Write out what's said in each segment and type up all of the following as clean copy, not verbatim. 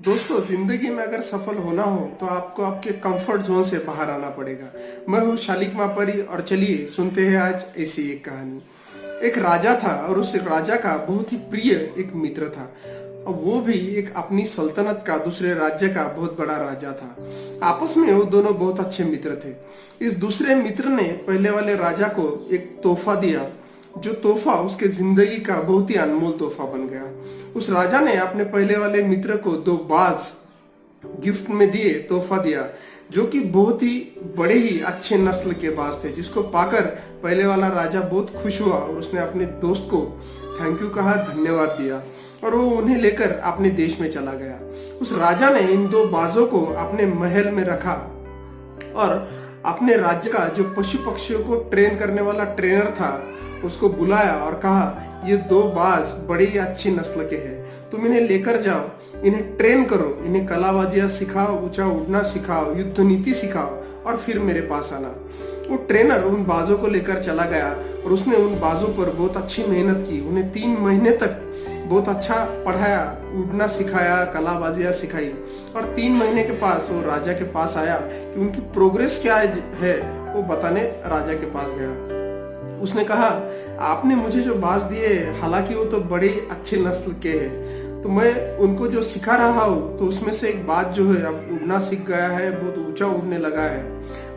दोस्तों, जिंदगी में अगर सफल होना हो तो आपको आपके कंफर्ट जोन से बाहर आना पड़ेगा। मैं हूँ शालिक मापरी और चलिए सुनते हैं आज ऐसी एक कहानी। एक राजा था और उस राजा का बहुत ही प्रिय एक मित्र था और वो भी एक अपनी सल्तनत का दूसरे राज्य का बहुत बड़ा राजा था। आपस में वो दोनों बहुत अच्छे मित्र थे। इस दूसरे मित्र ने पहले वाले राजा को एक तोहफा दिया, जो तोहफा उसके जिंदगी का बहुत ही अनमोल तोहफा बन गया। उस राजा ने अपने पहले वाले मित्र को 2 बाज गिफ्ट में दिए, तोहफा दिया, जो कि बहुत ही बड़े ही अच्छे नस्ल के बाज थे, जिसको पाकर पहले वाला राजा बहुत खुश हुआ और उसने अपने दोस्त को थैंक यू कहा, धन्यवाद दिया और वो उन्हें लेकर अपने देश में चला गया। उस राजा ने इन 2 बाजों को अपने महल में रखा और अपने राज्य का जो पशु पक्षियों को ट्रेन करने वाला ट्रेनर था उसको बुलाया और कहा, ये 2 बाज बड़ी अच्छी नस्ल के हैं, तुम इन्हें लेकर जाओ, इन्हें ट्रेन करो, इन्हें कलाबाजियां सिखाओ, ऊंचा उड़ना सिखाओ, युद्ध नीति सिखाओ और फिर मेरे पास आना। वो ट्रेनर उन बाजों को लेकर चला गया और उसने उन बाजों पर बहुत अच्छी मेहनत की। उन्हें 3 महीने तक बहुत अच्छा पढ़ाया, उड़ना सिखाया, कलाबाजियां सिखाई और 3 महीने के पास वो राजा के पास आया कि उनकी प्रोग्रेस क्या है वो बताने राजा के पास गया। उसने कहा, आपने मुझे जो बाज दिए, हालांकि वो तो बड़े अच्छे नस्ल के हैं, तो मैं उनको जो सिखा रहा हूँ तो उसमें से एक बात जो है अब उड़ना सीख गया है, बहुत ऊंचा उड़ने लगा है,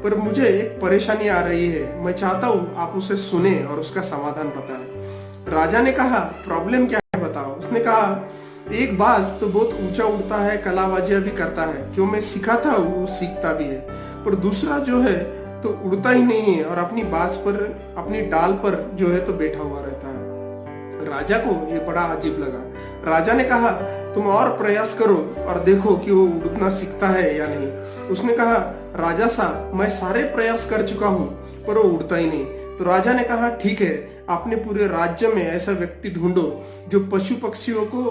पर मुझे एक परेशानी आ रही है, मैं चाहता हूँ आप उसे सुने और उसका समाधान बताएं। राजा ने कहा, प्रॉब्लम क्या है बताओ। उसने कहा, एक बाज तो बहुत ऊंचा उड़ता है, कलाबाजियां भी करता है, जो मैं सिखाता हूँ वो सीखता भी है, पर दूसरा जो है तो उड़ता ही नहीं है और अपनी बाज पर, अपनी डाल पर जो है तो बैठा हुआ रहता है। राजा को ये बड़ा अजीब लगा। राजा ने कहा, तुम और प्रयास करो और देखो कि वो उड़ना सीखता है या नहीं। उसने कहा, राजा साहब, मैं सारे प्रयास कर चुका हूँ पर वो उड़ता ही नहीं। तो राजा ने कहा, ठीक है, आपने पूरे राज्य में ऐसा व्यक्ति ढूंढो जो पशु पक्षियों को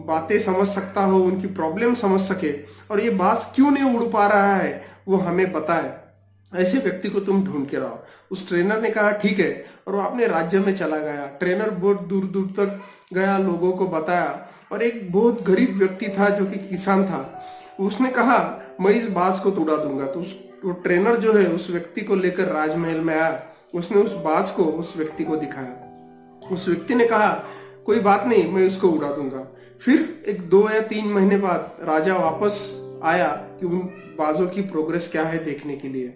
बातें समझ सकता हो, उनकी प्रॉब्लम समझ सके और ये बाज क्यों नहीं उड़ पा रहा है वो हमें बताए, ऐसे व्यक्ति को तुम ढूंढ के लाओ। उस ट्रेनर ने कहा, ठीक है, और वो अपने राज्य में चला गया। ट्रेनर बहुत दूर दूर तक गया, लोगों को बताया और एक बहुत गरीब व्यक्ति था जो कि किसान था। उसने कहा, मैं इस बाज को उड़ा दूंगा। तो वो ट्रेनर जो है उस व्यक्ति को लेकर राजमहल में आया। उसने उस बाज को उस व्यक्ति को दिखाया। उस व्यक्ति ने कहा, कोई बात नहीं, मैं उसको उड़ा दूंगा। फिर एक 2 या 3 महीने बाद राजा वापस आया कि उन बाजों की प्रोग्रेस क्या है देखने के लिए।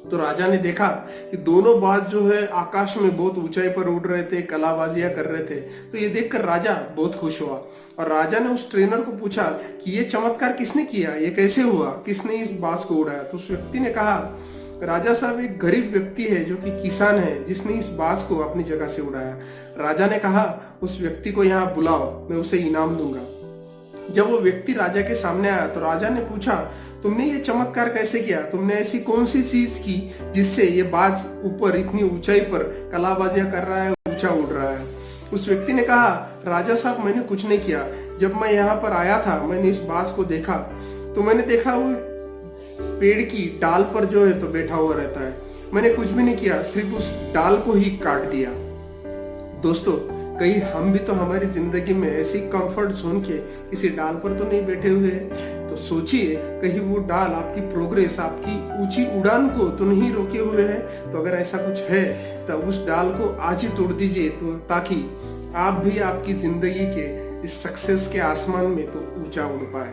तो राजा ने देखा कि दोनों बाज जो है आकाश में बहुत ऊंचाई पर उड़ रहे थे, कलाबाजियां कर रहे थे। तो ये देखकर राजा बहुत खुश हुआ और राजा ने उस ट्रेनर को पूछा कि ये चमत्कार किसने किया, ये कैसे हुआ, किसने इस बाज को उड़ाया। तो उस व्यक्ति ने कहा, राजा साहब, एक गरीब व्यक्ति है जो कि किसान है, जिसने इस बाज को अपनी जगह से उड़ाया। राजा ने कहा, उस व्यक्ति को यहाँ बुलाओ, मैं उसे इनाम दूंगा। जब वो व्यक्ति राजा के सामने आया तो राजा ने पूछा, तुमने ये चमत्कार कैसे किया, तुमने ऐसी कौन सी चीज की जिससे ये बाज ऊपर इतनी ऊंचाई पर कलाबाजियां कर रहा है, ऊंचा उड़ रहा है। उस व्यक्ति ने कहा, राजा साहब, मैंने कुछ नहीं किया। जब मैं यहाँ पर आया था, मैंने इस बाज को देखा तो मैंने देखा वो पेड़ की डाल पर जो है तो बैठा हुआ रहता है। मैंने कुछ भी नहीं किया, सिर्फ उस डाल को ही काट दिया। दोस्तों, कहीं हम भी तो हमारी जिंदगी में ऐसी कंफर्ट जोन के किसी डाल पर तो नहीं बैठे हुए हैं। तो सोचिए, कहीं वो डाल आपकी प्रोग्रेस, आपकी ऊंची उड़ान को तो नहीं रोके हुए है। तो अगर ऐसा कुछ है तो उस डाल को आज ही तोड़ दीजिए, तो ताकि आप भी आपकी जिंदगी के इस सक्सेस के आसमान में तो ऊंचा उड़ पाए।